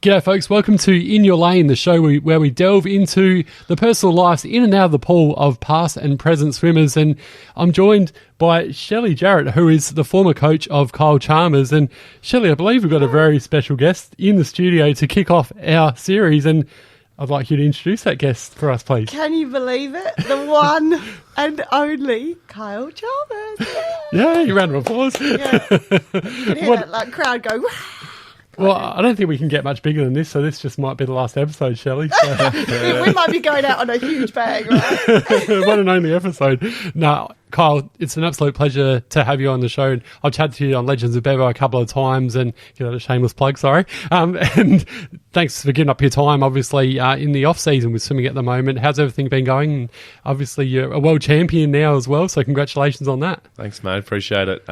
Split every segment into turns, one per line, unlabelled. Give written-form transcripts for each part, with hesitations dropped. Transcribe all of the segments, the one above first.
G'day folks, welcome to In Your Lane, the show where we delve into the personal lives in and out of the pool of past and present swimmers. And I'm joined by Shelly Jarrett, who is the former coach of Kyle Chalmers. And Shelly, I believe we've got a very special guest in the studio to kick off our series, and I'd like you to introduce that guest for us, please.
Can you believe it? The one and only Kyle Chalmers.
Yeah, you round of applause.
Yeah. You can hear that crowd go,
well, I don't think we can get much bigger than this, so this just might be the last episode, Shelley. So.
We might be going out on a huge bang, right?
One and only episode. No, Kyle, it's an absolute pleasure to have you on the show. And I've chatted to you on Legends of Bevo a couple of times, and give that a shameless plug, sorry. And thanks for giving up your time, obviously, in the off-season with swimming at the moment. How's everything been going? Obviously, you're a world champion now as well, so congratulations on that.
Thanks, mate. Appreciate it.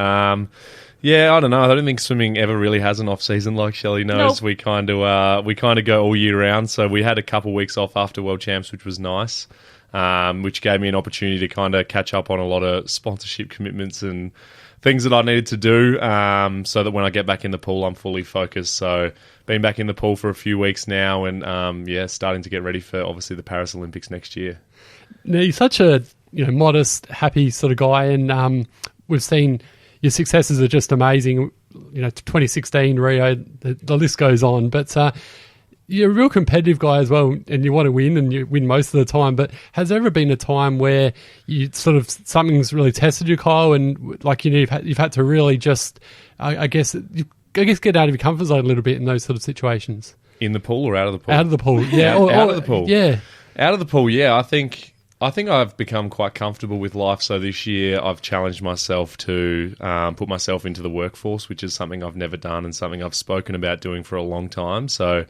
Yeah, I don't know. I don't think swimming ever really has an off season, like Shelley knows. Nope. We kind of go all year round. So we had a couple of weeks off after World Champs, which was nice, which gave me an opportunity to kind of catch up on a lot of sponsorship commitments and things that I needed to do, so that when I get back in the pool, I'm fully focused. So been back in the pool for a few weeks now, and starting to get ready for obviously the Paris Olympics next year.
Now, you're such a modest, happy sort of guy, and we've seen your successes are just amazing. 2016 Rio, the list goes on. But you're a real competitive guy as well, and you want to win, and you win most of the time. But has there ever been a time where you sort of something's really tested you, Kyle, and you've had to really just, I guess, get out of your comfort zone a little bit in those sort of situations?
In the pool or out of the pool?
Out of the pool, yeah.
Out of the pool,
yeah.
Out of the pool, yeah. I think I've become quite comfortable with life. So this year I've challenged myself to put myself into the workforce, which is something I've never done and something I've spoken about doing for a long time. So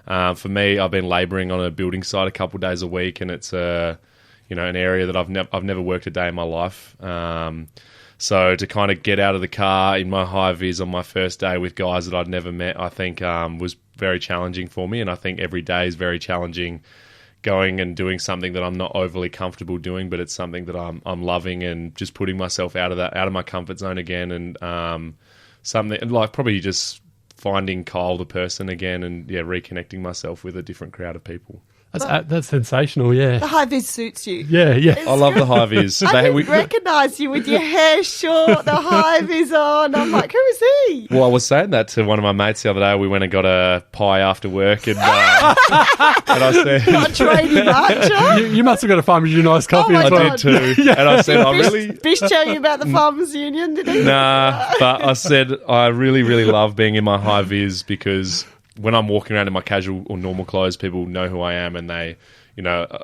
for me, I've been labouring on a building site a couple of days a week, and it's an area that I've never worked a day in my life. So to kind of get out of the car in my high vis on my first day with guys that I'd never met, I think was very challenging for me. And I think every day is very challenging, going and doing something that I'm not overly comfortable doing, but it's something that I'm loving, and just putting myself out of my comfort zone again, and something like probably just finding Kyle the person again, and reconnecting myself with a different crowd of people.
That's sensational, yeah.
The high vis suits you.
Yeah.
I love the high vis.
I didn't recognise you with your hair short, the high vis on. I'm like, who is he?
Well, I was saying that to one of my mates the other day. We went and got a pie after work, and I said,
not trading much, huh?
You must have got a Farmers United coffee as well.
I did too. Yeah. And I said,
Bish tell you about the Farmers Union, did he?
Nah, but I said, I really, really love being in my high vis, because when I'm walking around in my casual or normal clothes, people know who I am, and they,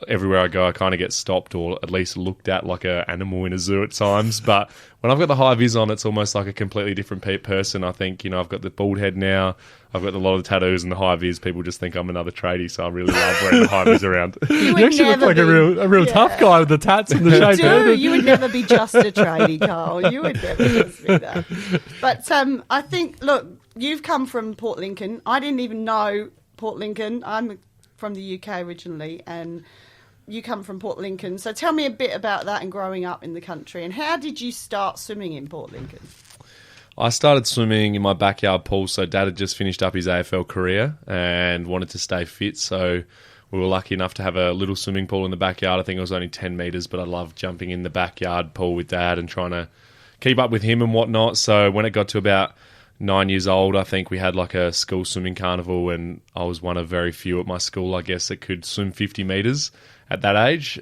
everywhere I go, I kind of get stopped or at least looked at like an animal in a zoo at times. But when I've got the high vis on, it's almost like a completely different person. I think, I've got the bald head now, I've got a lot of the tattoos and the high vis. People just think I'm another tradie, so I really love wearing the high vis around.
You actually look like a real tough guy with the tats and the shape.
Dude, you would never be just a tradie, Carl. You would never just be that. But I think, look, you've come from Port Lincoln. I didn't even know Port Lincoln. I'm from the UK originally, and you come from Port Lincoln. So tell me a bit about that and growing up in the country. And how did you start swimming in Port Lincoln?
I started swimming in my backyard pool. So Dad had just finished up his AFL career and wanted to stay fit. So we were lucky enough to have a little swimming pool in the backyard. I think it was only 10 metres, but I loved jumping in the backyard pool with Dad and trying to keep up with him and whatnot. So when it got to about 9 years old, I think we had like a school swimming carnival, and I was one of very few at my school, I guess, that could swim 50 metres at that age,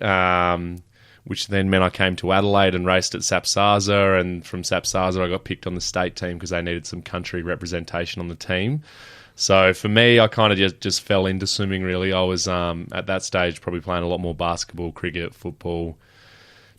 which then meant I came to Adelaide and raced at Sapsaza, and from Sapsaza I got picked on the state team because they needed some country representation on the team. So for me, I kind of just fell into swimming, really. I was, at that stage, probably playing a lot more basketball, cricket, football,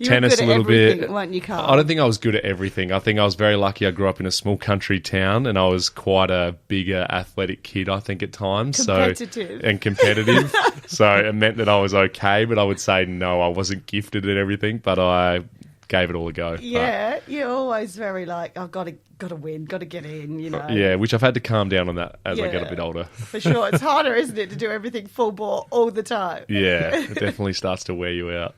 tennis a little bit.
Weren't you, Carl?
I don't think I was good at everything. I think I was very lucky. I grew up in a small country town, and I was quite a bigger athletic kid, I think, at times. Competitive. So it meant that I was okay, but I would say no, I wasn't gifted at everything, but I gave it all a go.
Yeah, you're always very like, I've got to win, got to get in,
Yeah, which I've had to calm down on that as I get a bit older.
For sure. It's harder, isn't it, to do everything full bore all the time?
Yeah, it definitely starts to wear you out.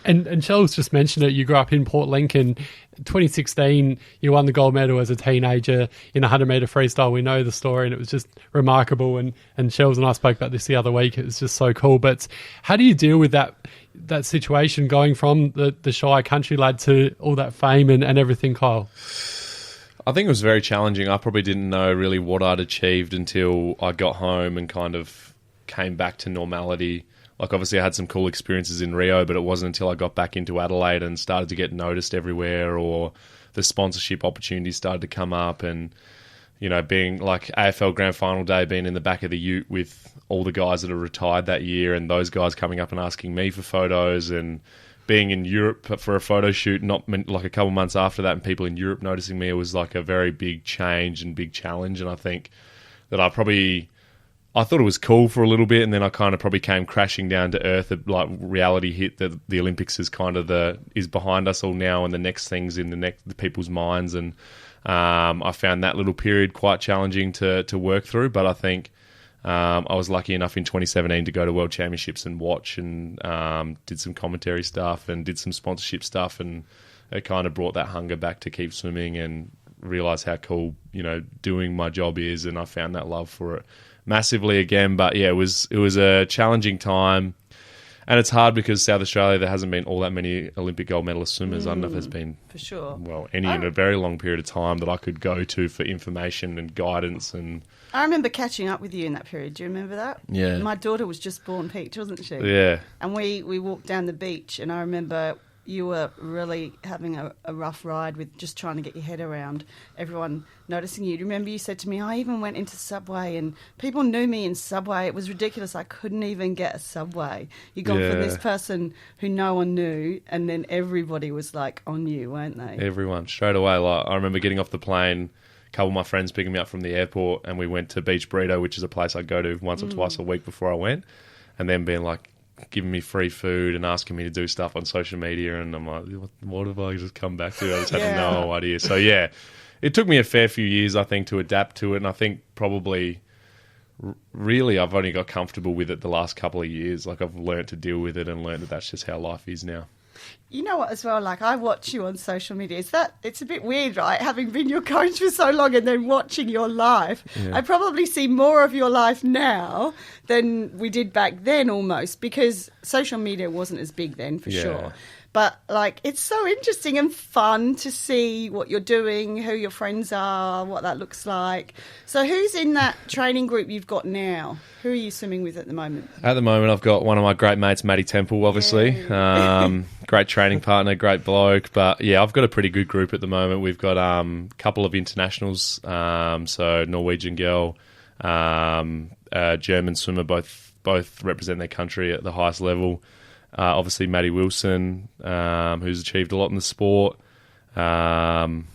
And Shell's just mentioned it. You grew up in Port Lincoln. 2016, you won the gold medal as a teenager in 100-metre freestyle. We know the story, and it was just remarkable. And Shells and I spoke about this the other week. It was just so cool. But how do you deal with that situation, going from the shy country lad to all that fame and everything, Kyle?
I think it was very challenging. I probably didn't know really what I'd achieved until I got home and kind of came back to normality. Like, obviously I had some cool experiences in Rio, but it wasn't until I got back into Adelaide and started to get noticed everywhere, or the sponsorship opportunities started to come up, and, you know, being like AFL Grand Final Day, being in the back of the ute with all the guys that are retired that year, and those guys coming up and asking me for photos, and being in Europe for a photo shoot, not like a couple months after that, and people in Europe noticing me, it was like a very big change and big challenge. And I think that I thought it was cool for a little bit, and then I kind of probably came crashing down to earth. Like, reality hit that the Olympics is kind of is behind us all now, and the next thing's in the people's minds. And I found that little period quite challenging to work through. But I think I was lucky enough in 2017 to go to World Championships and watch, and did some commentary stuff and did some sponsorship stuff, and it kind of brought that hunger back to keep swimming and realise how cool, you know, doing my job is. And I found that love for it massively again. But yeah, it was a challenging time, and it's hard because South Australia, there hasn't been all that many Olympic gold medalist swimmers. I don't know if there's been,
for sure,
any in a very long period of time that I could go to for information and guidance. And
I remember catching up with you in that period. Do you remember that?
Yeah.
My daughter was just born Peach, wasn't she?
Yeah.
And we walked down the beach, and I remember you were really having a rough ride with just trying to get your head around everyone noticing you. Do you remember you said to me, I even went into Subway and people knew me in Subway. It was ridiculous. I couldn't even get a Subway. You'd gone from this person who no one knew, and then everybody was like on you, weren't they?
Everyone, straight away. Like, I remember getting off the plane, a couple of my friends picking me up from the airport, and we went to Beach Burrito, which is a place I'd go to once or twice a week before I went, and then being like, giving me free food and asking me to do stuff on social media, and I'm like, what have I just come back to? I just had no idea. So yeah, it took me a fair few years, I think, to adapt to it, and I think probably really I've only got comfortable with it the last couple of years. Like, I've learnt to deal with it and learnt that that's just how life is now.
You know what, as well, like, I watch you on social media. It's a bit weird, right? Having been your coach for so long and then watching your life. Yeah. I probably see more of your life now than we did back then, almost, because social media wasn't as big then, for sure. But, like, it's so interesting and fun to see what you're doing, who your friends are, what that looks like. So who's in that training group you've got now? Who are you swimming with at the moment?
At the moment, I've got one of my great mates, Matty Temple, obviously. Great training partner, great bloke. But, yeah, I've got a pretty good group at the moment. We've got a couple of internationals, so Norwegian girl, German swimmer, both represent their country at the highest level. Obviously, Maddie Wilson, who's achieved a lot in the sport. Britt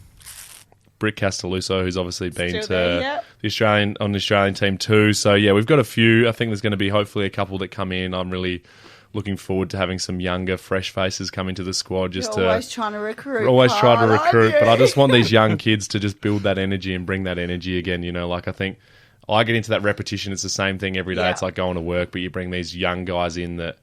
Castelluso, who's obviously been to the Australian team too. So yeah, we've got a few. I think there's going to be hopefully a couple that come in. I'm really looking forward to having some younger, fresh faces come into the squad.
Always trying to recruit.
Always trying to recruit, but I just want these young kids to just build that energy and bring that energy again. You know, like, I think I get into that repetition. It's the same thing every day. Yeah. It's like going to work, but you bring these young guys in that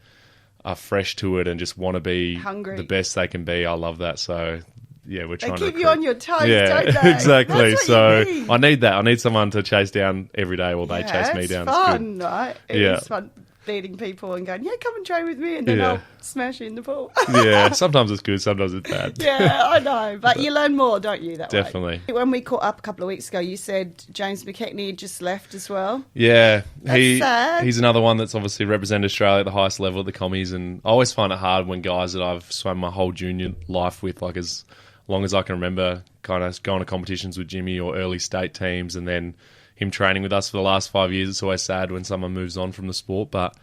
are fresh to it and just want to be hungry, the best they can be. I love that. So yeah, we're trying to
keep you on your toes, don't they?
Exactly. So I need that. I need someone to chase down every day while they chase me down.
It's fun, right? It's fun beating people and going, come and train with me, and then I'll smash you in the pool.
Yeah, sometimes it's good, sometimes it's bad.
Yeah, I know. But you learn more, don't you, that
Definitely.
way? When we caught up a couple of weeks ago, you said James McKechnie had just left as well.
Yeah.
That's sad.
He's another one that's obviously represented Australia at the highest level at the commies, and I always find it hard when guys that I've swum my whole junior life with, like as long as I can remember, kind of going to competitions with Jimmy or early state teams, and then him training with us for the last 5 years. It's always sad when someone moves on from the sport, but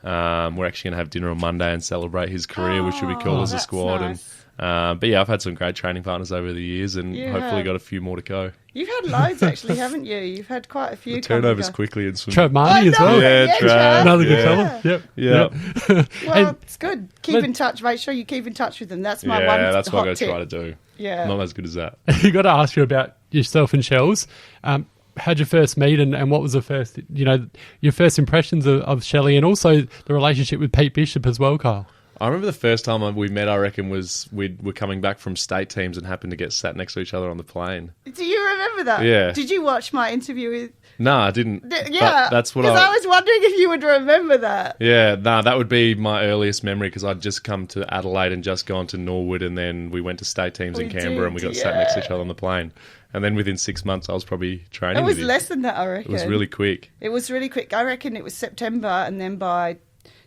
we're actually going to have dinner on Monday and celebrate his career, which would be cool as a squad. Nice. And but yeah, I've had some great training partners over the years, and hopefully got a few more to go.
You've had loads, actually, haven't you? You've had quite a few.
The turnovers quickly in swimming.
Trav Marnie as well.
Yeah, Trav.
Another good fella. Yep.
Well, it's good. Keep in touch. Make sure you keep in touch with them. That's my one.
Yeah, that's what
I
got to try to do.
Yeah,
not as good as that.
You got to ask you about yourself and Shells. How'd you first meet, and what was the first, your first impressions of Shelly, and also the relationship with Pete Bishop as well, Kyle?
I remember the first time we met, I reckon, was we were coming back from state teams and happened to get sat next to each other on the plane.
Do you remember that?
Yeah.
Did you watch my interview with...
No, I didn't.
Yeah.
That's what
Because I was wondering if you would remember that.
Yeah, that would be my earliest memory because I'd just come to Adelaide and just gone to Norwood, and then we went to state teams in Canberra and we got sat next to each other on the plane. And then within 6 months, I was probably training with him.
It was less than that, I reckon.
It was really quick.
It was really quick. I reckon it was September, and then by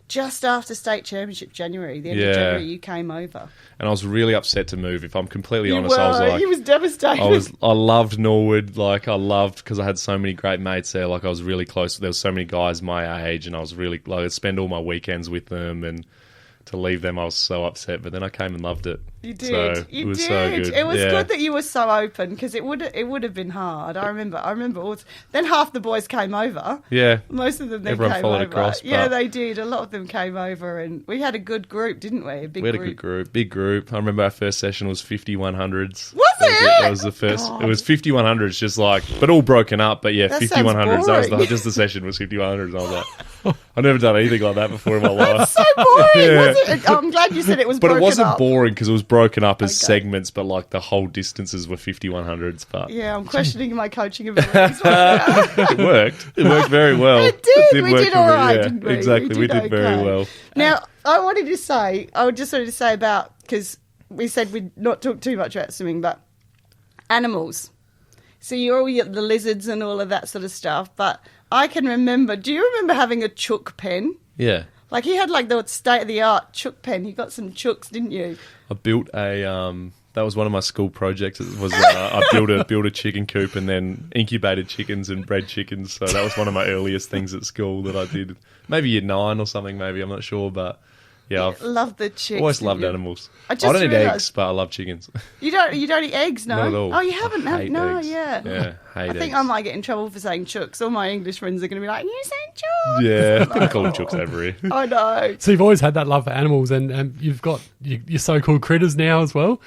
just after state championship, January, the end of January, you came over.
And I was really upset to move. If I'm completely honest, I was like,
he was devastated.
I loved Norwood. Like I loved because I had so many great mates there. Like I was really close. There was so many guys my age, and I was really like I'd spend all my weekends with them. And to leave them, I was so upset. But then I came and loved it.
You did.
So
You
it was
did.
so good.
It was good that you were so open because it would have been hard. I remember. Then half the boys came over.
Yeah.
Most of them then
Everyone
came
followed
over.
across.
Yeah, they did. A lot of them came over, and we had a good group, didn't we?
We had a good group, big group. I remember our first session was 5100s.
Was it?
That was the first. It was 5100s, just like, but all broken up. But yeah,
That
5100s. That was
boring.
just the session was 5100s. I was like, I've never done anything like that before in my life.
So boring,
Yeah.
was it? I'm glad you said it was
But
broken
it wasn't
up.
boring because it was broken up as
Okay.
segments, but like the whole distances were 5100s. But
Yeah, I'm questioning my coaching abilities.
it worked. It worked very well.
It did. We
work
did
for
all
me,
right,
yeah.
didn't we?
Exactly. We did very
okay.
well.
Now, I just wanted to say about, because we said we'd not talk too much about swimming, but animals. So you're all the lizards and all of that sort of stuff. But I can remember, do you remember having a chook pen?
Yeah.
Like he had like the state-of-the-art chook pen. He got some chooks, didn't you?
I built that was one of my school projects. It was I built a chicken coop and then incubated chickens and bred chickens. So that was one of my earliest things at school that I did. Maybe year 9 or something. Maybe I'm not sure, but yeah, I've
Love the chicks.
always
didn't
loved
you?
animals.
I
I
just
don't eat
realised-
eggs, but I love chickens.
You don't eat eggs, no?
Not at all.
Oh, you haven't?
I hate
No,
eggs.
yeah.
Yeah, hate
I think
eggs.
I might get in trouble for saying chooks. All my English friends are going to be like, "You saying chooks?"
Yeah, I call them chooks over here.
I know.
So you've always had that love for animals, and you've got your so-called critters now as well.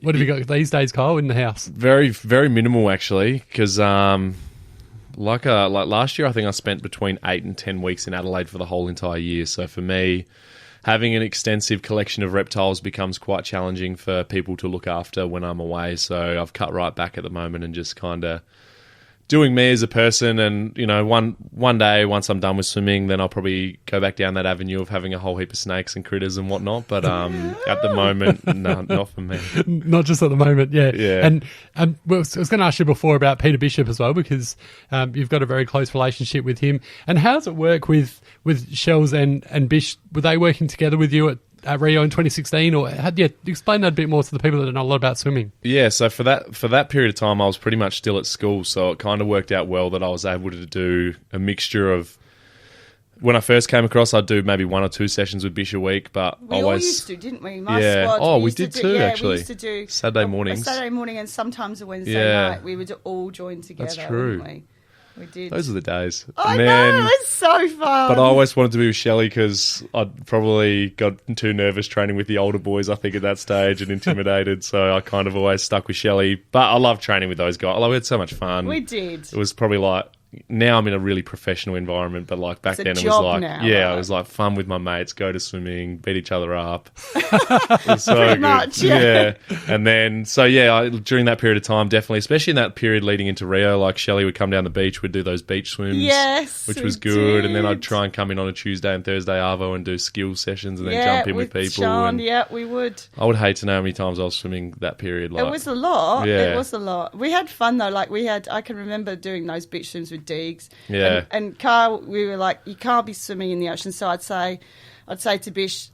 What have you got these days, Kyle, in the house?
Very, very minimal actually, because like last year, I think I spent between 8 and 10 weeks in Adelaide for the whole entire year. So for me, having an extensive collection of reptiles becomes quite challenging for people to look after when I'm away. So I've cut right back at the moment and just kind of doing me as a person. And, you know, one day, once I'm done with swimming, then I'll probably go back down that avenue of having a whole heap of snakes and critters and whatnot. But at the moment, no, not for me.
Not just at the moment, yeah.
Yeah.
And well, I was going to ask you before about Peter Bishop as well, because you've got a very close relationship with him. And how does it work with Shells and Bish? Were they working together with you at Rio in 2016, or explain that a bit more to the people that don't know a lot about swimming?
Yeah, so for that period of time, I was pretty much still at school, so it kind of worked out well that I was able to do a mixture of. When I first came across, I'd do maybe 1 or 2 sessions with Bish a week, but
We
always
all used to, didn't we? My
Yeah.
squad.
Oh, we
used to
did
do-
too,
yeah,
actually.
We used to do
Saturday mornings.
A Saturday morning and sometimes a Wednesday
Yeah.
night. We would all join together.
That's true.
Wouldn't we? We did.
those are the days.
I
Man,
know, it's so fun.
But I always wanted to be with Shelly because I'd probably got too nervous training with the older boys, I think, at that stage and intimidated. So I kind of always stuck with Shelly. But I love training with those guys. We had so much fun.
We did.
It was probably like, now I'm in a really professional environment, but like back
It's a
then it was
job
like,
now,
yeah,
right?
it was like fun with my mates, go to swimming, beat each other up. It was so
Pretty
good.
much, yeah.
And then, so during that period of time, definitely, especially in that period leading into Rio, like Shelly would come down the beach, we'd do those beach swims.
Yes,
which
we
was good. And then
did.
I'd try and come in on a Tuesday and Thursday arvo and do skill sessions and then jump in with people.
Sean,
and
yeah, we would.
I would hate to know how many times I was swimming that period. Like,
It was a lot.
Yeah.
It was a lot. We had fun though. Like I can remember doing those beach swims with Deegs.
Yeah.
And Kyle, we were like, you can't be swimming in the ocean. So I'd say to Bish,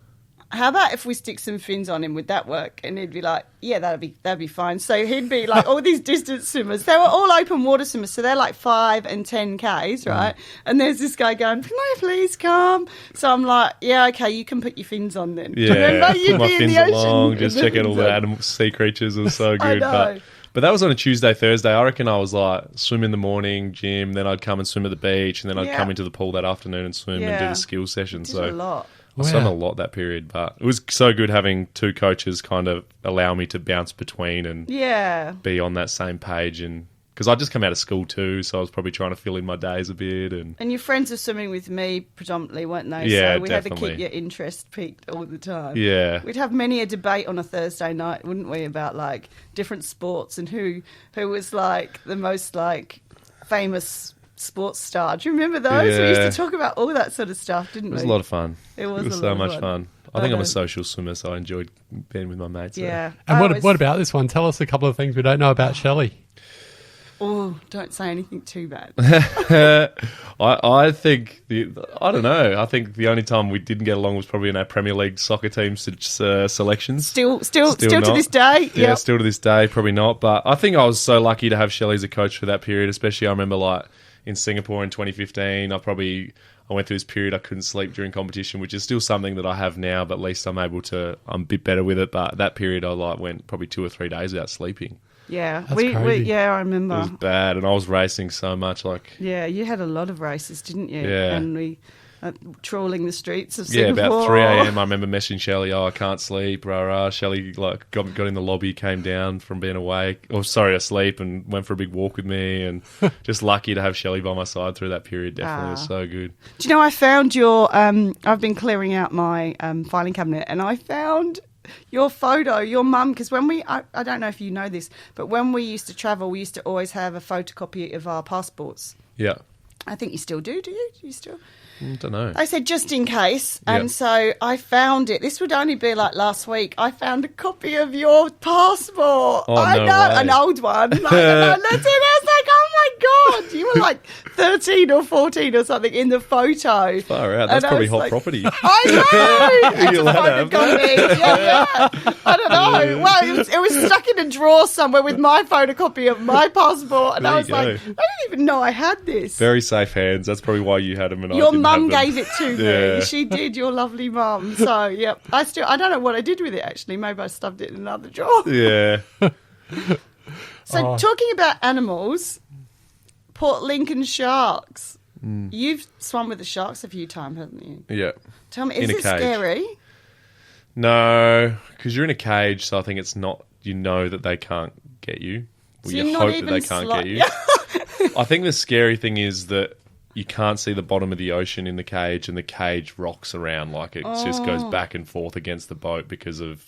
how about if we stick some fins on him? Would that work? And he'd be like, yeah, that'd be fine. So he'd be like, all these distance swimmers. They were all open water swimmers, so they're like 5 and 10 Ks, right? And there's this guy going, can I please come? So I'm like, yeah, okay, you can put your fins on then.
Yeah,
Remember, you'd
put my
be in
fins
the ocean
along,
with
just
the
check out all
fins
the
on.
animal sea creatures. It was so
I
good.
know.
But that was on a Tuesday, Thursday. I reckon I was like swim in the morning, gym, then I'd come and swim at the beach, and then I'd
Yeah.
come into the pool that afternoon and swim and do
Yeah.
the skill session.
Did
So
a lot.
I swam
Wow.
a lot that period, but it was so good having 2 coaches kind of allow me to bounce between and
Yeah.
be on that same page and because I just come out of school too, so I was probably trying to fill in my days a bit. And
your friends were swimming with me predominantly, weren't they?
Yeah,
so we had to
definitely.
keep your interest peaked all the time.
Yeah.
We'd have many a debate on a Thursday night, wouldn't we, about like different sports and who was like the most like famous sports star. Do you remember those? We used to talk about all that sort of stuff, didn't we?
It was a lot of fun.
It was
so much fun. I think I'm a social swimmer, so I enjoyed being with my mates. So.
Yeah.
And what about this one? Tell us a couple of things we don't know about Shelley.
Oh, don't say anything too bad.
I think I don't know. I think the only time we didn't get along was probably in our Premier League soccer team selections.
Still to
not.
this day.
Yeah,
Yep.
still to this day, probably not. But I think I was so lucky to have Shelley as a coach for that period. Especially, I remember like in Singapore in 2015. I went through this period I couldn't sleep during competition, which is still something that I have now, but at least I'm a bit better with it. But that period I went probably 2 or 3 days without sleeping.
Yeah,
That's crazy.
I
It
remember.
was bad, and I was racing so much.
Yeah, you had a lot of races, didn't you?
Yeah.
And we trawling the streets of Singapore.
Yeah, about 3 a.m. I remember messaging Shelley, I can't sleep, rah. Shelley got in the lobby, came down from being asleep, and went for a big walk with me, and just lucky to have Shelley by my side through that period. Definitely, it was so good.
Do you know, I found your, I've been clearing out my filing cabinet, and I found your photo, your mum, because when I don't know if you know this, but when we used to travel, we used to always have a photocopy of our passports.
Yeah.
I think you still do you? Do you still?
I don't know.
I said just in case, and so I found it. This would only be like last week. I found a copy of your passport.
Oh,
I
no
know,
way.
an old one. Like, and I looked at it, I was like, oh my God, you were like 13 or 14 or something in the photo.
Far out. That's
And I
probably
was
hot
like,
property.
I know. It's
You'll
a
have
photocopy. Yeah. I don't know. Well, it was stuck in a drawer somewhere with my photocopy of my passport, and
There
I
you
was like,
go.
I didn't even know I had this.
Very safe hands. That's probably why you had them and I
Your
didn't
mum
have them.
gave it to me.
Yeah.
She did, your lovely mum. So, yep. I don't know what I did with it, actually. Maybe I stuffed it in another drawer.
Yeah.
So, talking about animals, Port Lincoln sharks. You've swum with the sharks a few times, haven't you?
Yeah.
Tell me,
In
is
a
it
cage.
scary?
No, because you're in a cage, so I think it's not. You know that they can't get you. Well,
So
you
you're not
hope that
even
they can't
sli-
get you. I think the scary thing is that you can't see the bottom of the ocean in the cage, and the cage rocks around like it just goes back and forth against the boat because of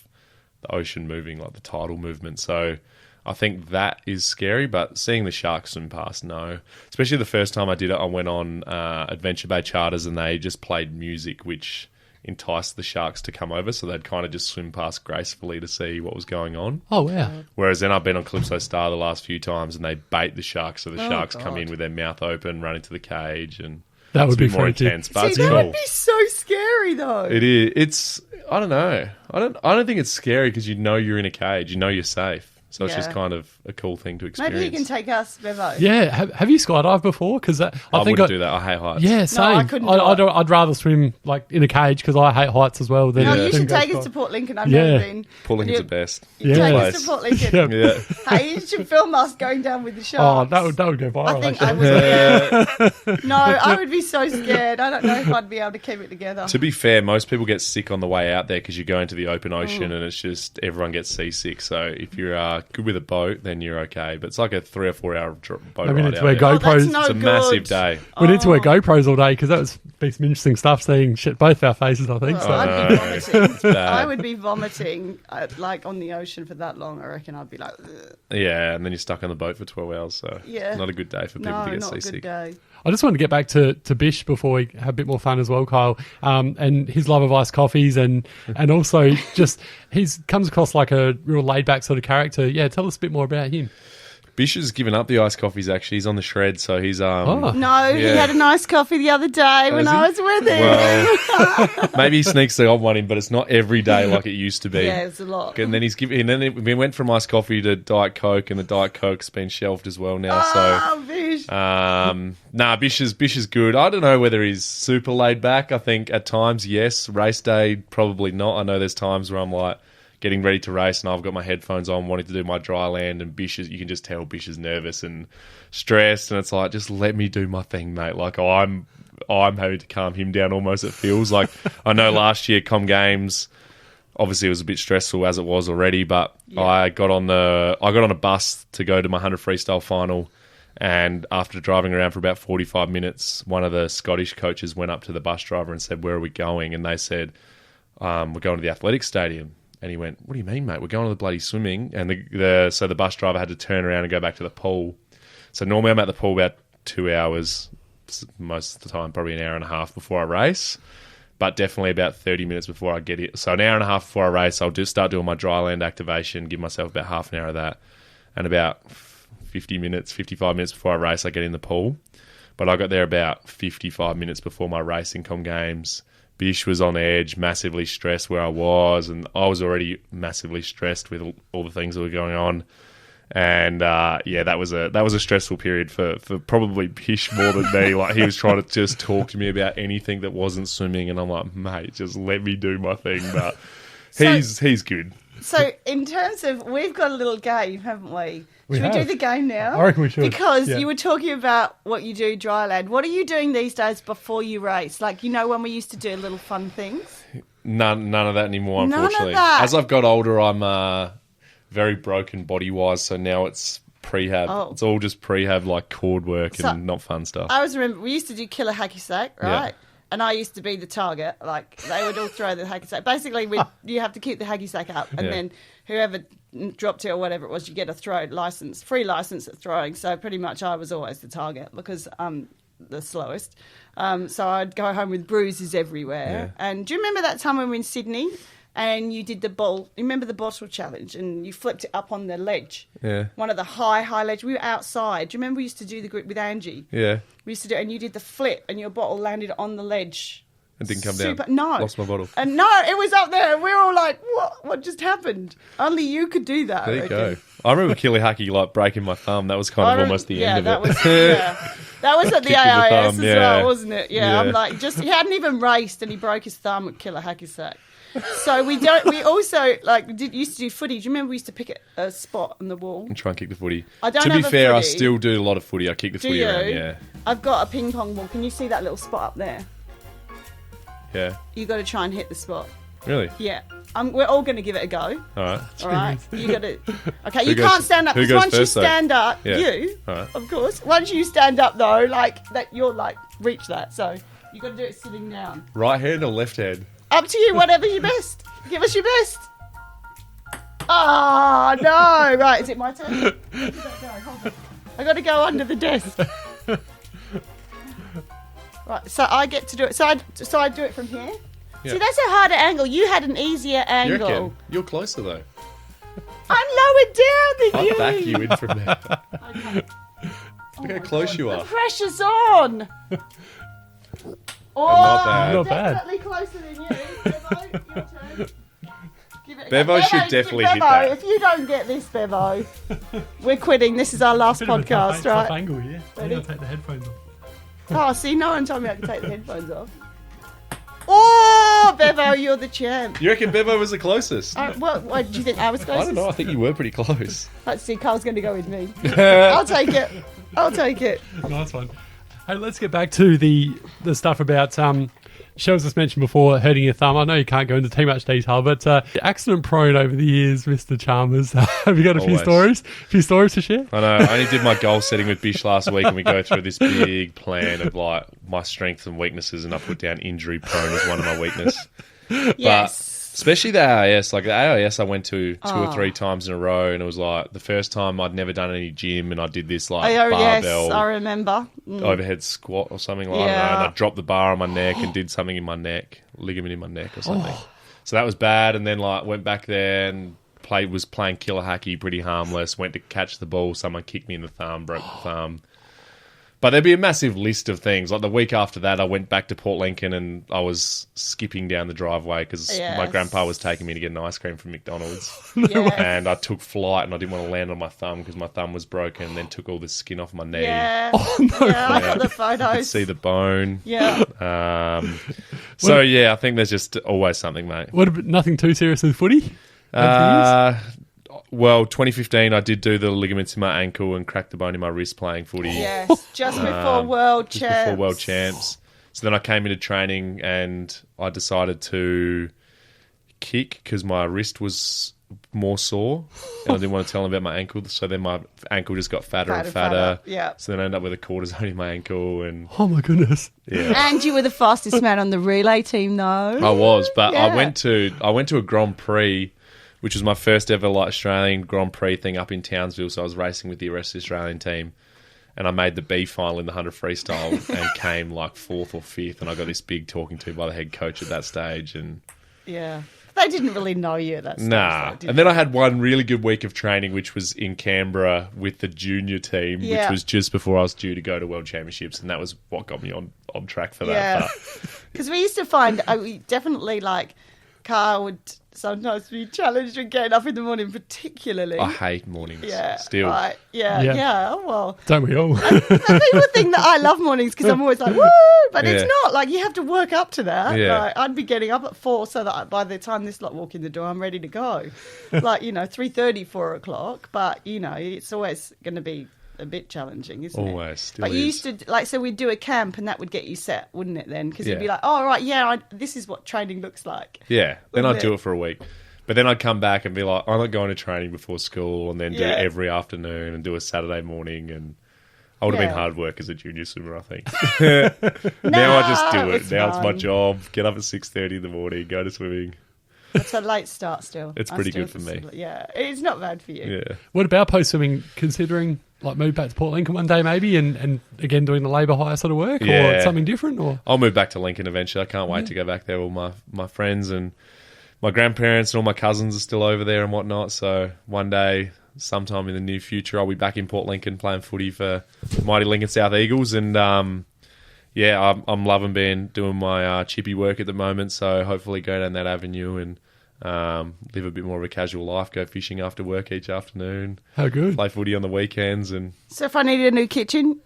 the ocean moving, like the tidal movement. So I think that is scary, but seeing the sharks swim past, no. Especially the first time I did it, I went on Adventure Bay charters and they just played music, which enticed the sharks to come over, so they'd kind of just swim past gracefully to see what was going on.
Oh, wow.
Whereas then I've been on Calypso Star the last few times and they bait the sharks, so the sharks come
God.
in with their mouth open, run into the cage, and
That would
it's a
be
bit more
freaky.
intense. But
See,
it's
that
cool.
would be so scary, though.
It is. It's. I don't know. I don't think it's scary because you know you're in a cage. You know you're safe. So it's just
Yeah.
kind of a cool thing to experience.
Maybe you can take us, Bevo.
Yeah. Have you skydived before? Because I
I
think
wouldn't do that. I hate heights.
Yeah, same.
I couldn't do it.
I'd rather swim like in a cage because I hate heights as well. Than,
No,
Yeah.
you
than
should
go
take us
sky-
to Port Lincoln. I've
Yeah.
never been.
Port Lincoln's
You-
the best.
You
Yeah.
take
Place.
us to Port Lincoln.
Yeah.
Yeah.
Hey, you should film us going down with the
Oh,
sharks.
that would go viral.
I think I
actually.
would. No, I would be so scared. I don't know if I'd be able to keep it together.
To be fair, most people get sick on the way out there because you go into the open ocean and it's just everyone gets seasick. So if you're good with a boat, then you're okay. But it's like a 3 or 4 hour boat
Maybe
ride
need to
out
wear
there.
Oh, that's
GoPros.
no
It's a
good.
massive day.
We need to wear GoPros all day because that was be some interesting stuff. Seeing shit both our faces, I think.
Oh,
So.
I'd be vomiting.
It's bad.
I would be vomiting like on the ocean for that long. I reckon I'd be like, ugh.
Yeah, and then you're stuck on the boat for 12 hours. So
Yeah.
not a good day for people
No,
to get
not a good
seasick.
day.
I just wanted to get back to Bish before we have a bit more fun as well, Kyle, and his love of iced coffees and also just comes across like a real laid back sort of character. Yeah, tell us a bit more about him.
Bish has given up the iced coffees, actually. He's on the shred, so he's...
Oh.
No, he
Yeah.
had a nice coffee the other day when
Has he?
I was with him.
Well, maybe he sneaks the odd one in, but it's not every day like it used to be.
Yeah, it's a lot.
And then we went from iced coffee to Diet Coke, and the Diet Coke's been shelved as well now.
Oh, Bish.
So, Bish is good. I don't know whether he's super laid back. I think at times, yes. Race day, probably not. I know there's times where I'm like getting ready to race, and I've got my headphones on, wanting to do my dry land, and you can just tell Bish is nervous and stressed, and it's like, just let me do my thing, mate. Like I'm having to calm him down almost, it feels like. I know last year Com Games, obviously it was a bit stressful as it was already, but I got on a bus to go to my 100 freestyle final And after driving around for about 45 minutes, one of the Scottish coaches went up to the bus driver and said, "Where are we going?" And they said, "We're going to the athletic stadium." And he went, "What do you mean, mate? We're going to the bloody swimming." And so the bus driver had to turn around and go back to the pool. So normally I'm at the pool about 2 hours, most of the time probably an hour and a half before I race, but definitely about 30 minutes before I get it. So an hour and a half before I race, I'll just start doing my dry land activation, give myself about half an hour of that, and about 55 minutes before I race, I get in the pool. But I got there about 55 minutes before my racing com games. Bish was on edge, massively stressed where I was, and I was already massively stressed with all the things that were going on. And that was a stressful period for probably Bish more than me. Like, he was trying to just talk to me about anything that wasn't swimming, and I'm like, mate, just let me do my thing. But he's good.
So in terms of, we've got a little game, haven't we? Should we do the game now?
I reckon we should.
Because you were talking about what you do dry land. What are you doing these days before you race? Like, when we used to do little fun things?
None of that anymore, unfortunately.
None of that.
As I've got older, I'm very broken body-wise, so now it's prehab.
Oh.
It's all just prehab, like cord work and not fun stuff.
I always remember, we used to do killer hacky sack, right? Yeah. And I used to be the target. Like, they would all throw the hacky sack. Basically, you have to keep the hacky sack up, and then whoever dropped it or whatever it was, you get a free license at throwing. So pretty much I was always the target because I'm the slowest. So I'd go home with bruises everywhere. Yeah. And do you remember that time when we were in Sydney and you did the ball? You remember the bottle challenge and you flipped it up on the ledge? Yeah. One of the high ledge. We were outside. Do you remember we used to do the group with Angie? Yeah. We used to do it, and you did the flip and your bottle landed on the ledge.
It didn't come down.
No.
Lost my bottle.
And no, it was up there. And we were all like, what just happened? Only you could do that.
There you go. I remember Killyhacky, like, breaking my thumb. That was kind of almost the end of it.
That was at the AIS as well, wasn't it?
Yeah.
I'm like, he hadn't even raced and he broke his thumb at Killer Hacky Sack. So we also used to do footy. Do you remember we used to pick a spot on the wall
and try and kick the footy?
To be
fair, I still do a lot of footy. I kick the footy around, yeah.
I've got a ping pong ball. Can you see that little spot up there?
Yeah.
You got to try and hit the spot.
Really?
Yeah. We're all going to give it a go.
All
right. You got to. Okay. You can't stand up. Because once you stand up, of course. Once you stand up though, like that, you're like reach that. So you got to do it sitting down.
Right hand or left hand?
Up to you. Whatever your best. Give us your best. Oh no! Right. Is it my turn? Hold on. I got to go under the desk. Right, so I get to do it. So I do it from here. Yeah. See, that's a harder angle. You had an easier angle.
You reckon? You're closer though.
I'm lower down than you.
I'll back you in from there. Okay. Look how close you are.
The pressure's on.
Not bad.
Not bad.
Definitely closer than you. Bevo, your turn. Give it
Bevo should definitely hit that.
If you don't get this, Bevo, we're quitting. This is our last podcast, right?
Tough angle, yeah. I'm going to take the headphones off.
Oh, see, no one told me I could take the headphones off. Oh, Bevo, you're the champ.
You reckon Bevo was the closest?
What do you think I was closest?
I don't know. I think you were pretty close.
Let's see. Carl's going to go with me. I'll take it.
Nice one. Hey, let's get back to the stuff about Shells just mentioned before, hurting your thumb. I know you can't go into too much detail, but accident prone over the years, Mr. Chalmers. Have you got a few stories to share?
I know. I only did my goal setting with Bish last week, and we go through this big plan of like my strengths and weaknesses, and I put down injury prone as one of my weaknesses.
Yes.
But especially the AIS. Like the AIS I went to 2 or 3 times in a row, and it was like the first time I'd never done any gym, and I did this like barbell.
Yes, I remember.
Overhead squat or something like that. And I dropped the bar on my neck and did something in my neck, ligament in my neck or something. So that was bad, and then like went back there and was playing killer hacky, pretty harmless. Went to catch the ball, someone kicked me in the thumb, broke the thumb. But there'd be a massive list of things. Like the week after that, I went back to Port Lincoln and I was skipping down the driveway because my grandpa was taking me to get an ice cream from McDonald's.
Yes.
And I took flight and I didn't want to land on my thumb because my thumb was broken, and then took all the skin off my knee.
Yeah. Oh, no. Yeah, I got the photos.
You could see the bone.
Yeah.
I think there's just always something, mate.
Nothing too serious with footy?
Well, 2015, I did do the ligaments in my ankle and cracked the bone in my wrist playing footy.
Yes, just before World Champs.
So then I came into training and I decided to kick because my wrist was more sore, and I didn't want to tell them about my ankle. So then my ankle just got fatter and fatter.
Yeah.
So then I ended up with a cortisone in my ankle, and
Oh my goodness.
yeah.
And you were the fastest man on the relay team, though.
I was, but
Yeah.
I went to a Grand Prix, which was my first ever like Australian Grand Prix thing up in Townsville. So I was racing with the rest of the Australian team, and I made the B final in the 100 freestyle and came like 4th or 5th. And I got this big talking to by the head coach at that stage, and
Yeah. They didn't really know you at that stage.
nah.
though, did
And then I had one really good week of training, which was in Canberra with the junior team,
Yeah.
which was just before I was due to go to World Championships, and that was what got me on track for that.
Yeah.
But
Because we used to find, we definitely like, Carl would sometimes be challenged with getting up in the morning, particularly.
I hate mornings.
Yeah.
Still.
Right. Yeah.
Yeah.
Yeah. Oh, well.
Don't we all?
And people think that I love mornings because I'm always like, woo! But it's
Yeah.
not. Like, you have to work up to that.
Yeah.
Like, I'd be getting up at 4 so that by the time this lot walk in the door, I'm ready to go. Like, 3:30, 4 o'clock. But, it's always going to be a bit challenging, isn't it?
Always, still
But you
is.
used to, so we'd do a camp and that would get you set, wouldn't it then? Because you'd be
Yeah.
like, oh, right, yeah, this is what training looks like.
Yeah, then I'd
Wouldn't
do
it?
it for a week. But then I'd come back and be like, I'm not going to training before school, and then do
Yeah.
every afternoon and do a Saturday morning. And I would have
Yeah.
been hard work as a junior swimmer, I think. Now I just do it.
it's
Now it's my
fine.
job. Get up at 6:30 in the morning, go to swimming.
It's a late start still.
It's
I
pretty
still
good for me.
consider- Yeah, it's not bad for you.
Yeah.
What about post-swimming, considering like move back to Port Lincoln one day maybe and again doing the labour hire sort of work or
Yeah.
something different? Or
I'll move back to Lincoln eventually. I can't wait to go back there. All my friends and my grandparents and all my cousins are still over there and whatnot. So one day, sometime in the near future, I'll be back in Port Lincoln playing footy for the mighty Lincoln South Eagles. And yeah, I'm loving doing my chippy work at the moment. So hopefully go down that avenue and live a bit more of a casual life. Go fishing after work each afternoon.
how good?
Play footy on the weekends. And
So if I needed a new kitchen,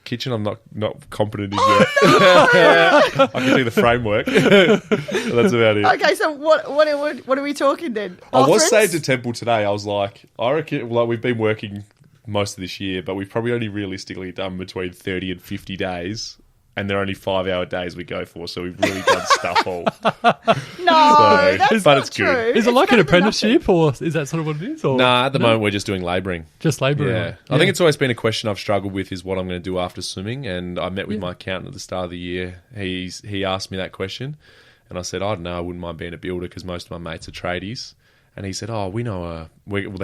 kitchen, I'm not competent in yet. I can do the framework. That's about it.
okay. So what are we talking then?
I was
Bathrooms?
saying to Temple today, I was like, I reckon, like, we've been working most of this year, but we've probably only realistically done between 30 and 50 days. And they're only 5-hour days we go for, so we've really done stuff all.
No, that's
but
not
it's good.
true.
Is it
It's
like an
better than
apprenticeship or is that sort of what it is? Or
Nah, at the moment we're just doing labouring.
just labour?
Yeah. I think it's always been a question I've struggled with is what I'm going to do after swimming. And I met with my accountant at the start of the year. He asked me that question. And I said, I don't know, I wouldn't mind being a builder because most of my mates are tradies. And he said, oh, we know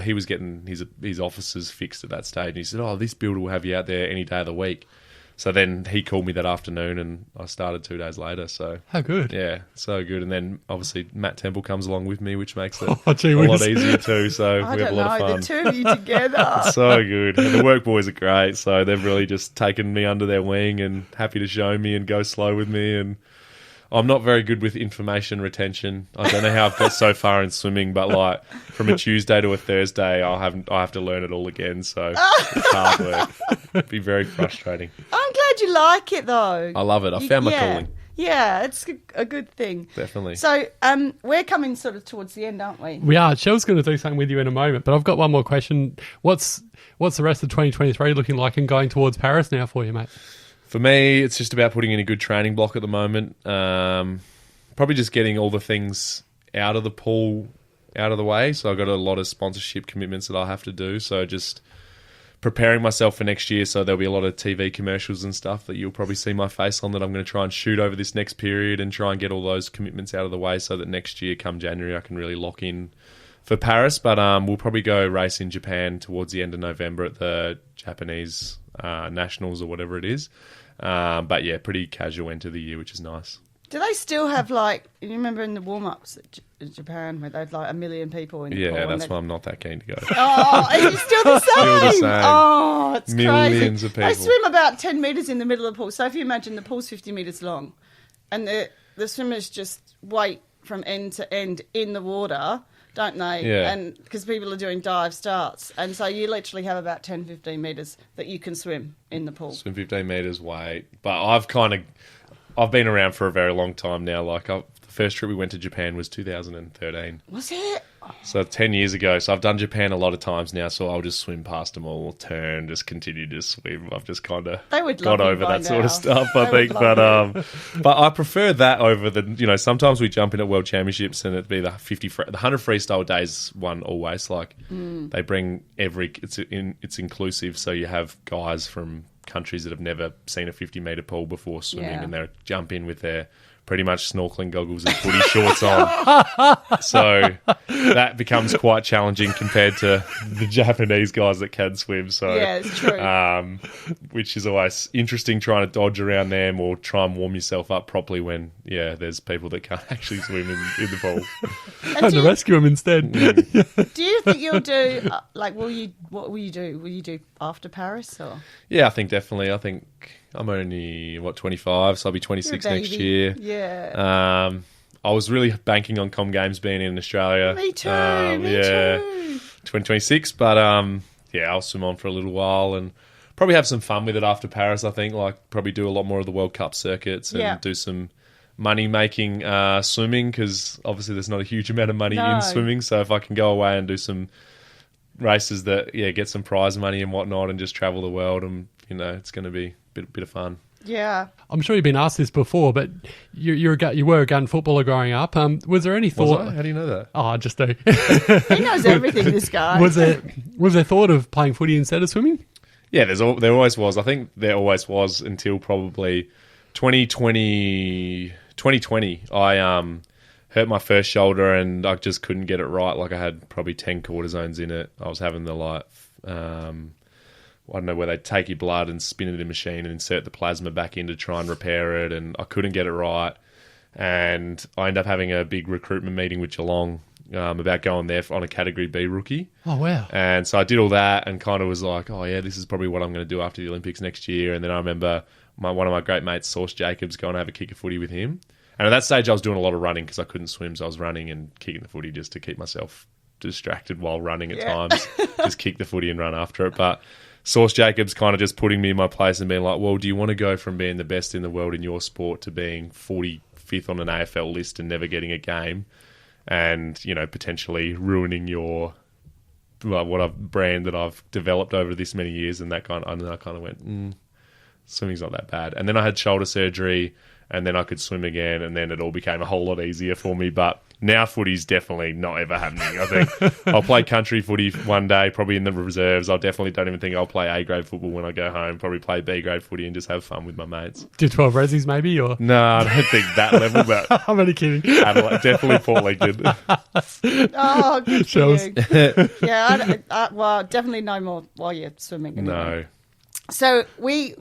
he was getting his offices fixed at that stage. And he said, oh, this builder will have you out there any day of the week. So then he called me that afternoon and I started 2 days later. So
How good.
yeah, so good. And then obviously Matt Temple comes along with me, which makes it
Oh, gee
a lot
whiz.
easier too. So
I
we have a
don't
lot
know.
of
The
fun.
two of you together.
So good. And the work boys are great. So they've really just taken me under their wing and happy to show me and go slow with me. And I'm not very good with information retention. I don't know how I've got so far in swimming, but like from a Tuesday to a Thursday, I have to learn it all again. So it's hard work. It'd be very frustrating.
I'm glad you like it though.
I love it. I found my calling.
Yeah, it's a good thing.
Definitely.
So we're coming sort of towards the end, aren't we?
We are. Shell's going to do something with you in a moment, but I've got one more question. What's the rest of 2023 looking like and going towards Paris now for you, mate?
For me, it's just about putting in a good training block at the moment. Probably just getting all the things out of the pool, out of the way. So I've got a lot of sponsorship commitments that I'll have to do. So just preparing myself for next year. So there'll be a lot of TV commercials and stuff that you'll probably see my face on that I'm going to try and shoot over this next period and try and get all those commitments out of the way so that next year, come January, I can really lock in for Paris. But we'll probably go race in Japan towards the end of November at the Japanese Nationals or whatever it is. But yeah, pretty casual end to the year, which is nice.
Do they still have you remember in the warm-ups in Japan where they had like 1 million people in the pool?
Yeah,
and
that's why I'm not that keen to go.
Oh, is it still the same?
Still the same.
Oh, it's
Millions
crazy.
of people.
They swim about 10 metres in the middle of the pool. So if you imagine the pool's 50 metres long and the swimmers just wait from end to end in the water, don't they?
Yeah.
And because people are doing dive starts. And so you literally have about 10, 15 metres that you can swim in the pool.
Swim 15 metres, wait. But I've been around for a very long time now. Like the first trip we went to Japan was 2013.
Was it?
So 10 years ago, so I've done Japan a lot of times now, so I'll just swim past them all, turn, just continue to swim. I've just kind of got over that sort of stuff, I think. But I prefer that over the, sometimes we jump in at World Championships and it'd be the 100 freestyle days one always. Like they bring it's inclusive, so you have guys from countries that have never seen a 50-metre pool before swimming, and they jump in with their pretty much snorkeling goggles and footy shorts on. So that becomes quite challenging compared to the Japanese guys that can swim. So
yeah, it's true.
Which is always interesting, trying to dodge around them or try and warm yourself up properly when there's people that can't actually swim in the pool.
And to rescue them instead.
Do you think you'll do what will you do? Will you do after Paris or?
Yeah, I think definitely. I think I'm only 25, so I'll be 26 next year.
Yeah.
I was really banking on Com Games being in Australia.
Me too. Me too.
2026, but I'll swim on for a little while and probably have some fun with it after Paris. I think probably do a lot more of the World Cup circuits and do some money making swimming, because obviously there's not a huge amount of money in swimming. So if I can go away and do some races that get some prize money and whatnot and just travel the world, and it's going to be a bit of fun.
Yeah,
I'm sure you've been asked this before, but you were a gun footballer growing up. Was there any thought?
Was I? How do you know that?
Oh, I just do.
He knows everything. This guy.
Was there thought of playing footy instead of swimming?
Yeah, there always was. I think there always was until probably 2020. I hurt my first shoulder and I just couldn't get it right. Like I had probably 10 cortisones in it. I was having the I don't know, where they take your blood and spin it in a machine and insert the plasma back in to try and repair it, and I couldn't get it right. And I ended up having a big recruitment meeting with Geelong about going there on a Category B rookie.
Oh, wow.
And so I did all that and kind of was like, oh, yeah, this is probably what I'm going to do after the Olympics next year. And then I remember one of my great mates, Sauce Jacobs, going to have a kick of footy with him. And at that stage, I was doing a lot of running because I couldn't swim, so I was running and kicking the footy just to keep myself distracted while running at times. Just kick the footy and run after it. But Sauce Jacobs kind of just putting me in my place and being like, well, do you want to go from being the best in the world in your sport to being 45th on an AFL list and never getting a game and, potentially ruining your brand that I've developed over this many years? And that and then I kind of went, swimming's not that bad. And then I had shoulder surgery and then I could swim again, and then it all became a whole lot easier for me. But now footy's definitely not ever happening. I think I'll play country footy one day, probably in the reserves. I definitely don't even think I'll play A-grade football when I go home. Probably play B-grade footy and just have fun with my mates.
Do 12 resis maybe? Or
no, I don't think that level, but
I'm only kidding.
Adelaide, definitely Port Lincoln.
Oh, good
Shells.
for you. Yeah, well, definitely no more while you're swimming. Anyway.
No.
So we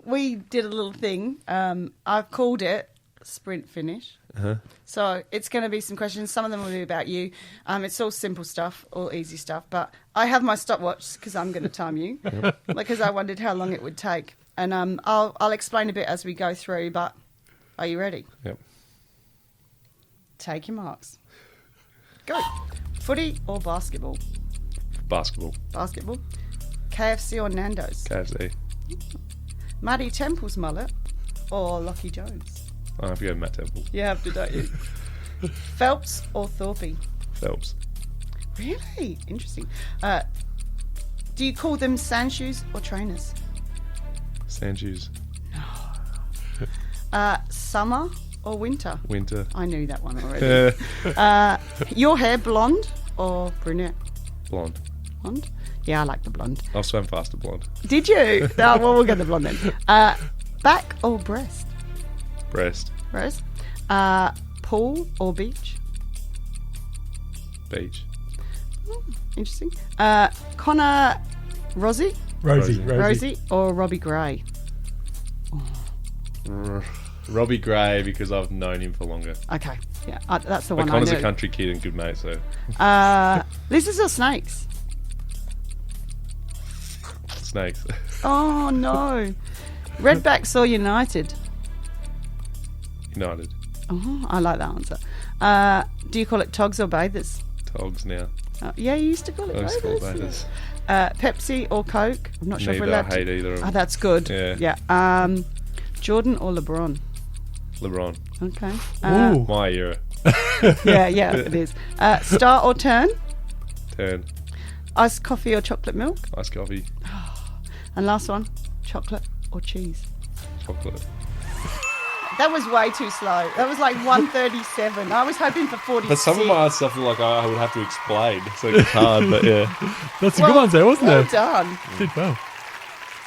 did a little thing. I've called it sprint finish.
Uh-huh.
So it's going to be some questions. Some of them will be about you. It's all simple stuff, all easy stuff. But I have my stopwatch because I'm going to time you, because I wondered how long it would take. And I'll explain a bit as we go through. But are you ready?
Yep.
Take your marks. Go. Footy or basketball?
Basketball.
Basketball. KFC or Nando's?
KFC.
Maddie Temple's mullet or Lockie Jones?
I have to go Matt Temple.
You have to, don't you? Phelps or Thorpe?
Phelps.
Really? Interesting. Do you call them sand shoes or trainers?
Sand shoes.
Summer or winter?
Winter.
I knew that one already. Your hair blonde or brunette?
Blonde.
Blonde? Yeah, I like the blonde.
I'll swim faster blonde.
Did you? Oh, well, we'll get the blonde then. Back or breast?
Breast.
Breast. Pool or beach?
Beach.
Interesting. Connor Rosie or Robbie Gray?
Robbie Gray, because I've known him for longer.
Okay, yeah, that's the one
Connor's
I knew.
a country kid and good mate, so.
Lizards or snakes?
Snakes.
Oh no. Redbacks or United?
United.
Oh, I like that answer. Do you call it togs or bathers?
Togs now.
Yeah, you used to call it
I used to call it
bathers.
bathers.
Pepsi or Coke? I'm not sure if we're
Neither.
allowed
I hate
to.
either of them.
Oh, that's good.
Yeah.
Jordan or LeBron?
LeBron.
Okay.
Ooh.
My era.
Yeah, it is. Star or turn?
10.
Iced coffee or chocolate milk?
Iced coffee.
And last one, chocolate or cheese?
Chocolate.
That was way too slow. That was like 137. I was hoping for 46.
But some of my other stuff, like I would have to explain, so it's hard. But yeah,
That's some good ones there, wasn't
well
there?
done.
Did well.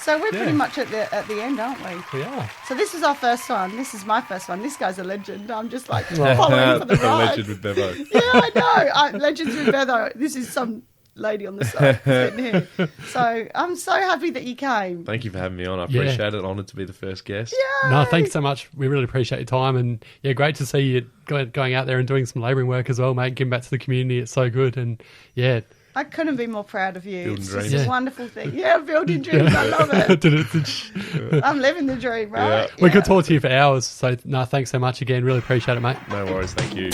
So we're pretty much at the end, aren't we?
We are.
So this is our first one. This is my first one. This guy's a legend. I'm just like following for the
a
ride.
legend with Bevo.
Yeah, I know. Legends with Bevo. This is some lady on the side sitting here. So I'm so happy that you came.
Thank you for having me on. I
Yeah.
appreciate it. Honoured to be the first guest.
Yay!
No, thanks so much. We really appreciate your time, and yeah, great to see you going out there and doing some labouring work as well, mate. Giving back to the community, it's so good, and yeah,
I couldn't be more proud of you.
Building
It's
dreams.
just a
Yeah.
wonderful thing. Yeah, building dreams. I love it. I'm living the dream, right?
We
Yeah.
could talk to you for hours. So no, thanks so much again. Really appreciate it, mate.
No worries. Thank you.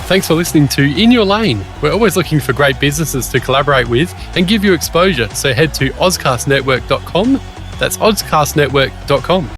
Thanks for listening to In Your Lane. We're always looking for great businesses to collaborate with and give you exposure. So head to ozcastnetwork.com. That's ozcastnetwork.com.